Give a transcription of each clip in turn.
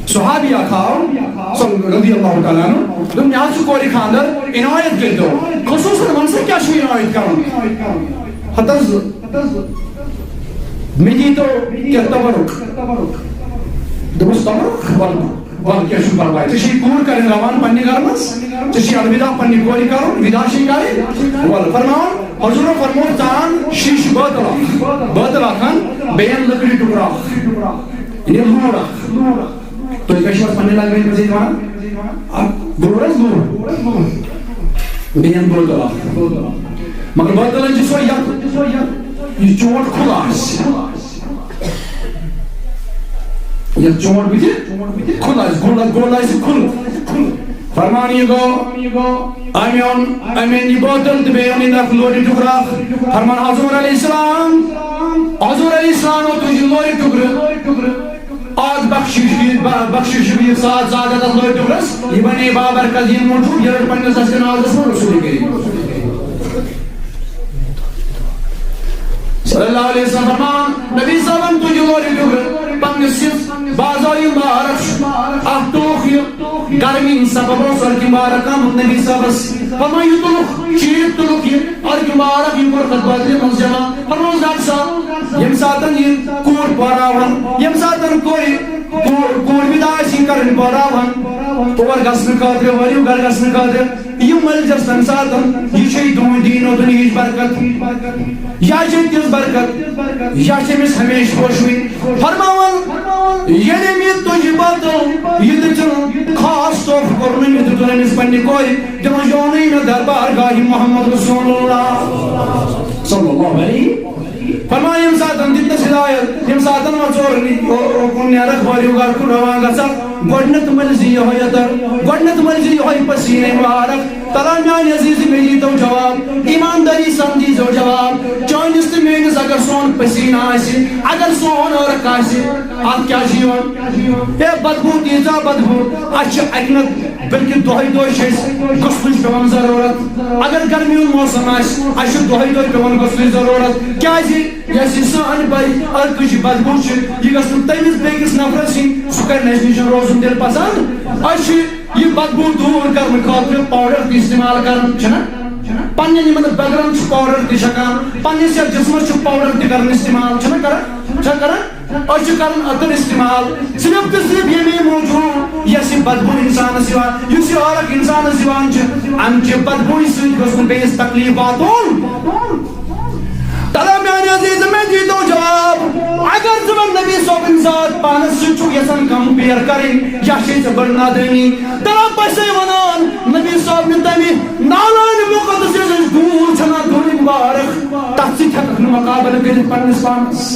صحابی اکھاو رضی اللہ تعالیٰ عنہ دم نیاز کوری خاندر عنایت کردو خصوصاً منصر کیا شو عنایت کرن حتز مجھے تو کیا تبرک دوست تبرک وال کیا شو پروائی چشی کور کرن روان پنی گرمس چشی الوداع پنی کوری کرن وداشی کاری وال فرمان حضور فرمون تان شیش باطلا کھن بین لکڑی ٹکرا انہیں لورا تو ایک اشیاء پنی لگوئی مزید وہاں بورس بور بین باطلا مگر باطلا جسو یہ چوٹ کھلاس یہ چوٹ بھی کھلاس گولاس کھل فرمانی گو امین یہ باطل تبین اندر لوری ٹکرا فرمان حضور علیہ السلام و تجھے لوری ٹکر آج بخشش بھی ساتھ زیادہ تر لوری ٹکرس یہ بنی بابرکت یہ موجود یہ پنی سسکن آزس میں رسول کریم صلی اللہ علیہ وسلم فرمان نبی صاحب تجھے لوری ٹکر پنگسیت بازائی مبارک احتوخی گرمی سبب سر کی مبارکہ نبی صاحب فرمان یہ تلوک چیت تلوک یہ اور کی مبارک یہ مرخت بدلی منزجمہ فرمان ذات صاحب یم ساتن یہ کور پاراون یم ساتن کور بدایسی کرن پاراون اور گسن قادر وریو گر گسن قادر یہ ملجس تن ساتن یہ شئی دون دین و دنیش برکت یا شئی تیز برکت یا شئی مس ہمیش خوشوی فرماون یعنی میں تجھ باتوں یہ دچن خاص طور کرنے میں دلن اس پنی کوئی جمع جونی میں دربار گاہی محمد رسول اللہ صلی اللہ علیہ فرمائے یم ساتن دتنا ہدایت یم ساتن وچور کنیا رکھواریو گار کو روان گسا گوڑنت ملزی ہویتر گوڑنت ملزی ہوئی پسینے مبارک تلا میان عزیز میری تو جواب ایمانداری سمجھی جو جواب چونست مینس اگر سون پسینہ آسی اگر سون اور کاسی آپ کیا جیون اے بدبو تیزا بدبو اچھا اکنت بلکہ دوہی دوہی شیس گسلش پیون ضرورت اگر گرمی موسم آس اچھا دوہی دوہی پیون گسلش ضرورت کیا جی یسی سان بائی اور کچھ بدبو چھ یہ گسل تیمیز بیگس نفرسی سکر نیشنیشن روزن دل پسند اچھا یہ بدبو دور کرنے خاطر پاؤڈر کی استعمال کرن چھنا پنی نمت بگرن چھ پاؤڈر دی شکان پنی سے جسم چھ پاؤڈر دی کرن استعمال چھنا کرن اور چھ کرن اتن استعمال صرف تو صرف یہ نہیں موجود یہ سی بدبو انسان سیوان یہ سی آرک انسان سیوان چھ انچہ بدبو اسی گسن بیس تکلیف باتون تلا میانی عزیز میں دیتو جواب اگر زمان نبی صوبن ذات پانس سچو یسن کمپیر کریں یا شیچ بڑنا دینی تلا پیسے ونان نبی صوب نے تیمی نالان مقدس جیسے دور چھنا دونی مبارک تحصیل تھک مقابل کریں پرنس پانس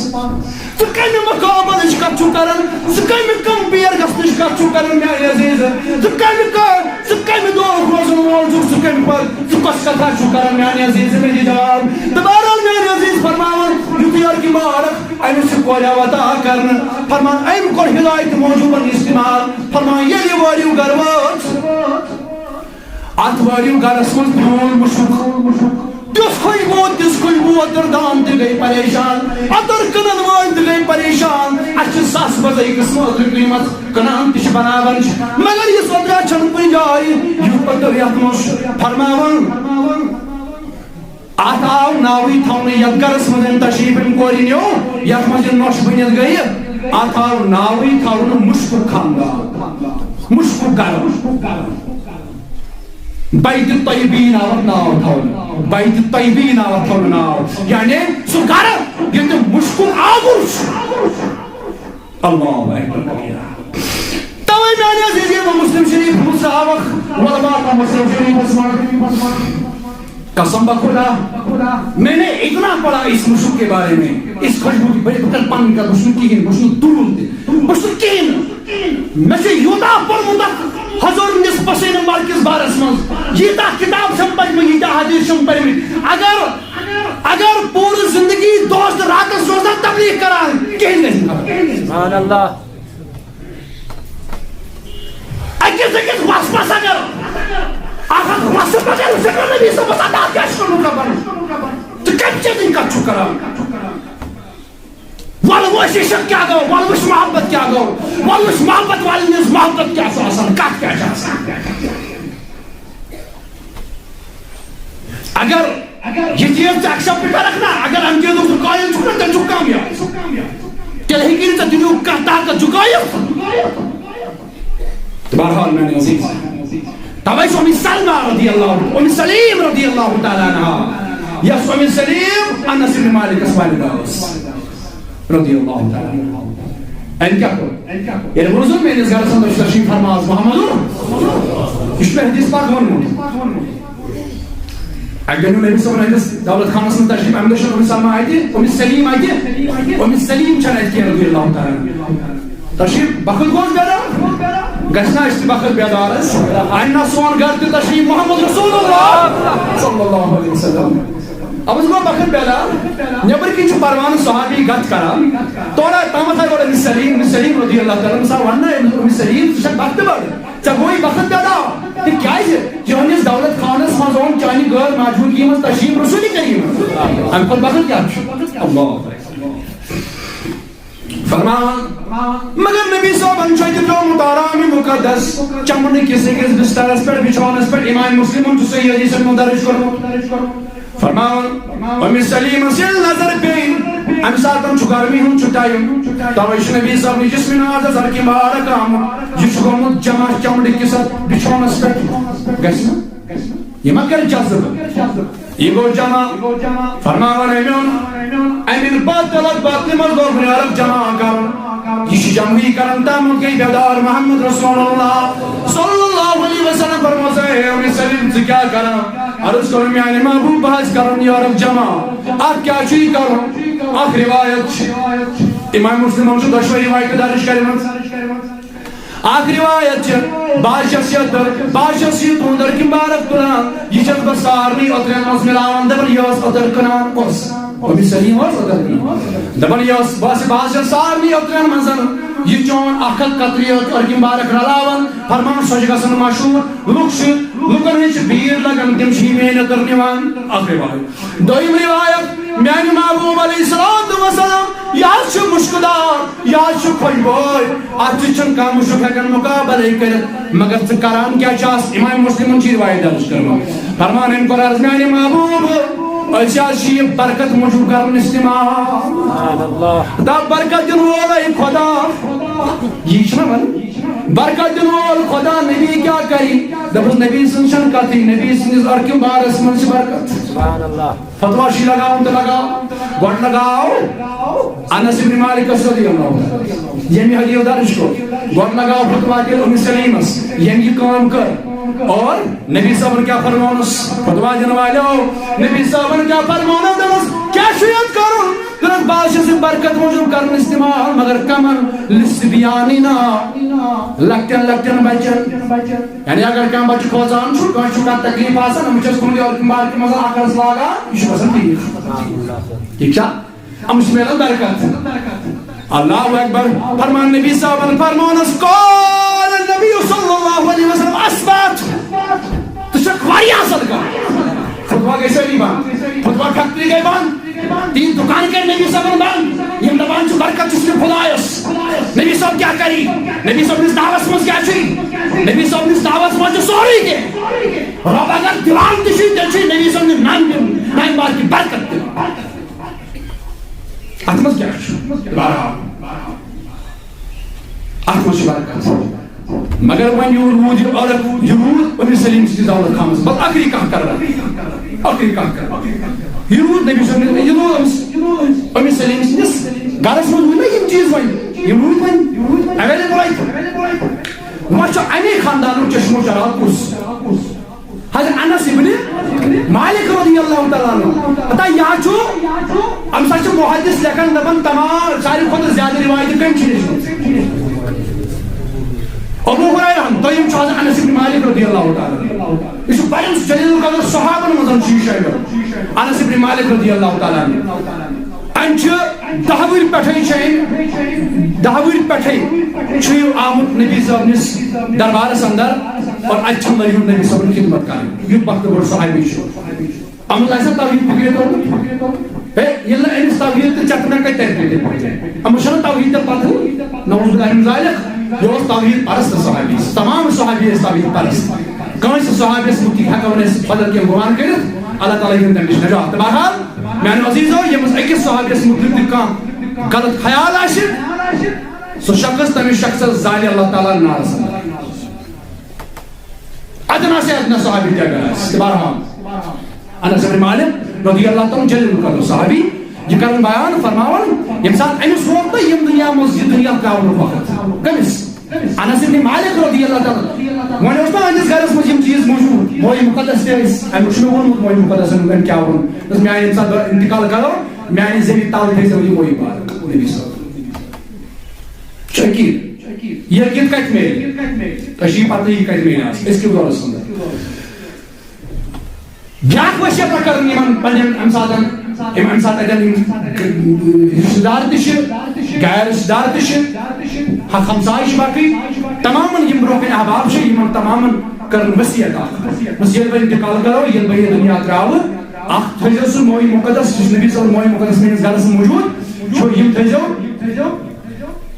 سکای میں مقابل اشکت چھو کرن سکای میں کمپیر گسن اشکت چھو کرن میانی عزیز سکای میں دور روزن موجود سکای میں پر سکس کتا چھو کرن میانی عزیز میں دی جواب دوبارہ میانی عزیز فرمان یوتیار کی مبارک این سے کویا وطا کرن فرمان این کو ہدایت موجودن استعمال فرمان یہ واریو گروات آت واریو گرسمن پھول مشک دس کوئی بود دردان دی گئی پریشان اتر کنن وان دی گئی پریشان اچھ ساس بزائی قسمت قیمت کنان تش بناون مگر یہ سودرا چھن پہ جائی یو پتر یاتموش فرماون آتاو ناوی تھونے یدگرس مدن تشریفن کوری نیو یک مجھے نوش بنیت گئی آتاو ناوی تھونے مشکو کھانگا مشکو گرم بیت الطیبین آوت ناو تھونے بیت الطیبین آوت تھونے ناو یعنی سو گرم یہ تو مشکو آگوش اللہ اکبر توائی میانی عزیزی و مسلم شریف مصحابق ولباقا مسلم شریف اسمان قسم بخدا میں نے اتنا پڑھا اس مشک کے بارے میں اس خوشبو کی بڑی بکر پانی کا بشنو کین بشنو دول دے بشنو کین میں سے یوتا پر مندق حضور نس پسین مارکز بارس من یہ تا کتاب شم پڑھ میں یہ تا حدیث شم پڑھ میں اگر پوری زندگی دوست رات سوزا تبلیغ کرا کین نہیں سبحان اللہ اکیس واسپاس اگر آخر واسط بجر سکر نبی سے بساتا کیا شکر کا بنا تو کب چیزیں کا چھکرا والوش عشق کیا گو والوش محبت کیا گو والوش محبت والی نز محبت کیا سو آسان کات کیا جاسان اگر یہ چیز ایکسپٹ پہ رکھنا اگر ہم چیزوں کو قائل چھوڑنا تل چھو کامیاب تل ہی کی نہیں دنیا کا طاقت جھکایا بہرحال میں نے عزیز تویش ام سلمہ رضی اللہ ام سلیم رضی اللہ تعالیٰ عنہ یس ام سلیم انس بن مالک اسماعیل داؤس رضی اللہ تعالیٰ عنہ این کیا کرو یعنی برزن میں اس گھر سندر تشریف فرماز محمد اس میں حدیث پاک ونمو اگر نبی صلی اللہ علیہ وسلم دولت خانہ سن تشریف احمد شروع ام سلمہ آئی تھی ام سلیم آئی تھی ام سلیم چنائت کی رضی اللہ تعالیٰ عنہ تشریف بخل گوش بیدار گشنا اس بخل بیدار ہے آئینہ سوان گھر تشریف محمد رسول اللہ صلی اللہ علیہ وسلم اب اس کو بخل بیدار نیبر کی چھو پروان صحابی گت کرا توڑا تامت ہے گوڑا ام سلیم رضی اللہ تعالیٰ عنہ ورنہ ام سلیم شک بخت بڑھ چاہ وہی بخل بیدار کہ کیا ہے جہنیس دولت خانس مزون چانی گھر موجود کی مز تشریف رسولی کریم ہم کو بخل کیا اللہ فرمان مگر نبی صاحب انچوئی جو مطارام مقدس چمن کسی کس بسترس پر بچھانس پر امام مسلم جو صحیح حدیث میں درج کرو فرمان ام سلیم سل نظر پین ام ساتم چکارمی ہوں چھٹائیم تویش نبی صاحب نے جسم ناز سر کی مبارکام یہ چکمت جمع چمن کسی بچھانس پر گسنا یہ مکر جذب یہ گو جمع فرمان امین باطلت باطل مردور بنی عرب جمع کرن یہ جمعی کرن تامن کی بیدار محمد رسول اللہ صلی اللہ علیہ وسلم فرماتا ہے ام سلیم سے کیا کرن عرض کرن یعنی محبوب بحث کرن یا رب جمع آپ کیا چوئی کرن آپ روایت امام مسلم ہم سے دشوری روایت دارش کرن آخ روایت باشسیت اندر کی مبارک کنان یہ چند بسارنی اترین از ملاوان دبر یاس اتر کنان کس ابھی صحیح ہو اتر کنان دبر یاس باشسیت سارنی اترین منزل یہ چون اخل قطریت اور کی مبارک رلاوان فرمان سجگا سن مشہور لکن ہنچ بیر لگن تم شیمین اتر نیوان آخ روایت دویم روایت میانی محبوب علیہ السلام یاد شو مشکدار یاد شو کھوئی بوئی آتی چن کا مشک ہکن مقابلے کرد مگر سکران کیا چاس امام مسلم کی روایت درج کرنا فرمان ان کو عرض میانی محبوب ایسیاس شیئے برکت مجھو کرن استعمال دا برکت جنوال ای خدا یہ شنون برکت جنوال خدا نبی کیا کری دبس نبی سنشن کتی نبی سنیز ارکم بارس منش برکت فتوہ شی لگاؤں تو لگاؤ گوٹ لگاؤ انس بن مالک رضی اللہ یمی حدیث درج کو گوٹ لگاؤ فتوہ کے ام سلیمس یمی کام کر اور نبی صاحب نے کیا فرمانس فتوہ جنوالو نبی صاحب نے کیا فرمانس دمس کیا شیعت کرو درست باشی سے برکت موجود کرن استعمال مگر کمن لسبیانی نا لکٹن بچن یعنی اگر کم بچ کھوزان چھو کون چھو کا تکلیف آسا نمی چیز کنگی اور کمبار کی مزا آکرس لاغا یہ شو بسن ٹھیک ٹھیک چاہ ہم شمیل برکت اللہ اکبر فرمان نبی صاحب فرمانس قول النبی صلی اللہ علیہ وسلم اسبات تشک واری آسد کا فتوہ کیسے بھی بان فتوہ کھکتی گئی بان تین دکان کے نبی صاحب بان یہ دبان جو برکت جس نے خدایس نبی صاحب کیا کری نبی صاحب نے دعوت سمجھ کیا چی نبی صاحب نے دعوت سمجھ جو سوری کے رب اگر دیوان تشی تشی نبی صاحب نے نائن بار کی برکت دی اتمز کیا چی اتمز برکت مگر من یورود اور یورود ابن سلیم سے دولت خامس بس آخری کام کر رہا آخری کام کر رہا یورود نبی صلی اللہ علیہ وسلم ابن سلیم سے گارس میں ہوئی نا یہ چیز ہوئی یورود میں اویلیبل آئی وہاں چو امی خاندانوں چشمو چرات کس حضرت انس ابن مالک رضی اللہ تعالیٰ عنہ پتا یہاں چو ہم سچ محدث لکن دبن تمام ساری خود زیادہ روایت کم چیز ابو ہریرہ دویم چھ حضرت انس بن مالک رضی اللہ تعالیٰ یہ چھو بڑن جلیل القدر صحابہ مزن شیشہ ہے انس بن مالک رضی اللہ تعالیٰ انچ دہویر پٹھائی چھائیں دہویر پٹھائی چھو آمد نبی صاحب نس دربارس اندر اور اچھا مریون نبی صاحب نے خدمت کریں یہ وقت بڑھ صحابی چھو امن ایسا تاویل پکڑے تو يلا أنس توحيد تجتنا كتير أما شنو توحيد البطل نعوذ بالله من ذلك يوم توحيد پرست صحابي تمام صحابي توحيد پرست كانش صحابي سمتي حاجة وناس فضل كيم قرآن كده الله تعالى يهدم مش نجاح تبعها يعني عزيزو يمس أي صحابي سمتي كام غلط خيال عشر سو شخص تمي شخص زالي الله تعالى النار أدنى سے أدنى صحابي تجاهل تبعها أنس بن مالك رضي الله تعالى جل وعلا صحابي يكرم بيان فرماون يمسات أي صورة يم دنيا مسجد دنيا كاون وقت كمس أنس بن مالك رضي الله تعالى وانا وصلنا عند غرس مجيم چیز موجود موي مقدس تيس أنا شنو بقول موي مقدس من كاون بس يعني يمسات انتقال كلام يعني زمين تاول تيس موي موي بارك النبي صلى الله عليه وسلم شكيل يركض كتميل كشيء پتہ ہی کتميل اس کے دور سن بیاکھ وشیا پرکرن یمن پنن امساتن اتن رشتہ دار تہ غیر رشتہ دار تہ حق ہمسائے باقی تمام یم برونکن احباب یمن تمام کرن وصیت بس یل بہ انتقال کرو یل بہ دنیا تراو اخ تھیزو سو موئی مقدس نبی صلی اللہ علیہ وسلم میرے گھرس موجود چھو یم تھیزو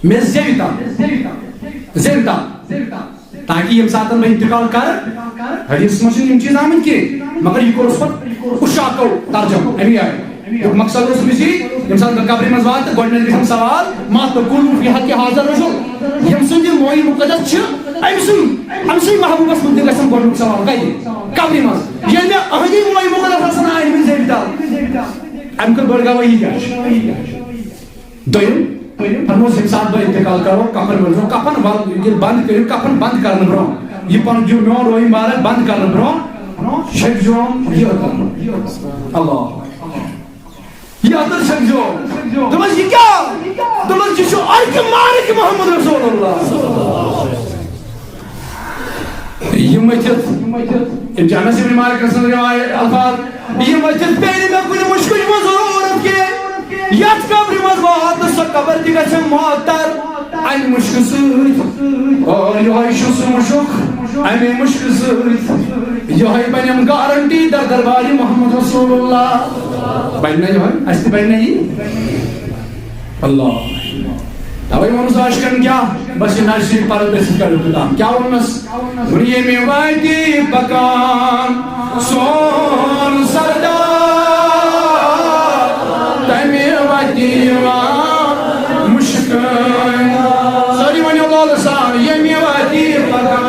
میں زیرتا تاکہ یم ساتن بہ انتقال کر حدیث میں یم چیز آمد کی مگر یہ کورس پت اشاکو ترجم امی آئے مقصد اس میں یم ساتن قبر مزوات گوڑنن گھم سوال ما تقولو فی حق حاضر رجل یم سندی موئی مقدس چھ امسی محبوب اس مدد گسن گوڑنن سوال گئی قبر مز یعنی اہدی موئی مقدس حسن آئے من زیرتا ام کر بڑھگا وہی گاش دویم فرموس انسان با انتقال کرو کفن بنو کفن بند کرو کفن بند کرنے برو یہ پن جو میون روئی مارے بند کرنے برو شک جو یہ اللہ یہ ادھر شک جو تمہیں یہ کیا تمہیں جسو آئیک مارک محمد رسول اللہ یہ مجھت انجانا سے بھی مارک رسول روایت الفاظ یہ مجھت پہلے میں کوئی مشکل مضرورت کے یت قبر مز وات سو قبر تہ گژھِ معطر امہِ مُشکہٕ سۭتۍ یِہوٚے چھُ سُہ مُشُک امے مُشکہٕ سۭتۍ یِہوٚے بنیٚم گارنٹی در دربارِ محمد رسول اللہ بنہِ نا یِہوٚے اَسہِ تہِ بنہِ نا یی اللہ توے ووٚنُس عاشقن کیٛاہ بس یہِ نرِ شریٖف پرو گٔژھِتھ کر اختتام کیٛاہ ووٚنُس ییٚمہِ وَتہِ پکان سون سردار تمہِ وَتہِ یِوان مُشکٕے سٲری ؤنِو لولہٕ سان ییٚمہِ وَتہِ پکان